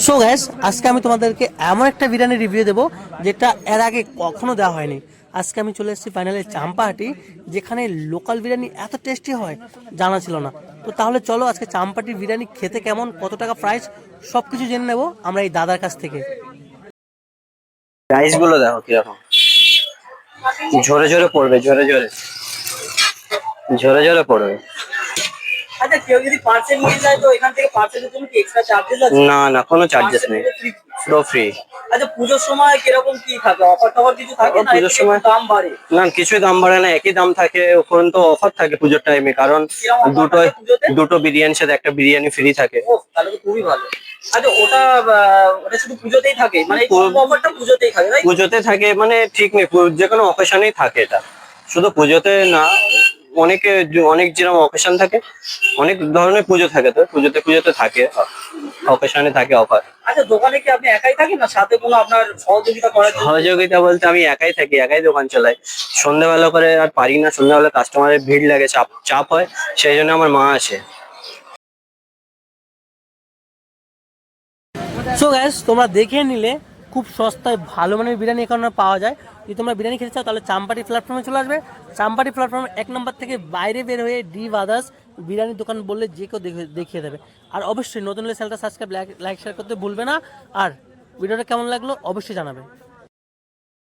So guys, আজকে আমি তোমাদেরকে এমন একটা বিরিয়ানি রিভিউ দেবো যেটা এর আগে কখনো দেওয়া হয়নি। আজকে আমি চলে এসেছি ফাইনালি চাম্পাহাটি, যেখানে লোকাল বিরিয়ানি এত টেস্টি হয় জানা ছিল না। তো তাহলে চলো আজকে চাম্পাহাটির বিরিয়ানি খেতে কেমন, কত টাকা প্রাইস, সব কিছু জেনে নেবো আমরা এই দাদার কাছ থেকে। রাইস গুলো দেখো কিরকম ঝরে ঝরে পড়বে, ঝরে ঝরে ঝরে ঝরে পড়বে। আচ্ছা, কেউ যদি পার্সেল নিয়ে যায় তো এখান থেকে পার্সেলের জন্য কি এক্সট্রা চার্জেস আছে? না না, কোনো চার্জেস নেই, পুরো ফ্রি। আচ্ছা, পুজোর সময় কিরকম কি থাকে, অফার টফার কিছু থাকে না? পুজোর সময় দাম বাড়ে? না, কিছুই দাম বাড়ে না, একই দাম থাকে। ওখানে তো অফার থাকে পুজোর টাইমে, কারণ দুটো দুটো বিরিয়ানির সাথে একটা বিরিয়ানি ফ্রি থাকে। ও, তাহলে তো খুবই ভালো। আচ্ছা, ওটা শুধু পুজোতেই থাকে, মানে এই অফারটা পুজোতেই থাকে, তাই? পুজোতে থাকে মানে ঠিক নেই, যে কোনো অকেশনেই থাকে এটা, শুধু পুজোতে না। অনেক যেরকম অকেশন থাকে, অনেক ধরনের পুজো থাকে, তো পুজোতে পুজোতে থাকে, অকেশনে থাকে অফার। আচ্ছা, দোকানে কি আপনি একাই থাকেন না সাথে কোনো আপনার সহযোগিতা করার জন্য? সহযোগিতা বলতে আমি একাই থাকি, একাই দোকান চালাই। সন্ধ্যাবেলা করে আর পারি না, সন্ধ্যাবেলা কাস্টমারের ভিড় লাগে, চাপ চাপ হয়, সেই জন্য আমার মা আসে। সো গাইস, তোমরা দেখে নিলে খুব সস্তায় ভালো মানের বিরিয়ানি এখানে পাওয়া যায়। যদি তোমরা বিরিয়ানি খেতে চাও তাহলে চাম্পাটি প্ল্যাটফর্মে চলে আসবে। চাম্পাটি প্ল্যাটফর্মে 1 নম্বর থেকে বাইরে বের হয়ে ডি আদার্স বিরিয়ানির দোকান বললে যে কেউ দেখিয়ে দেবে। আর অবশ্যই নতুন হলে চ্যানেলটা সাবস্ক্রাইব, লাইক শেয়ার করতে ভুলবে না। আর ভিডিওটা কেমন লাগলো অবশ্যই জানাবে।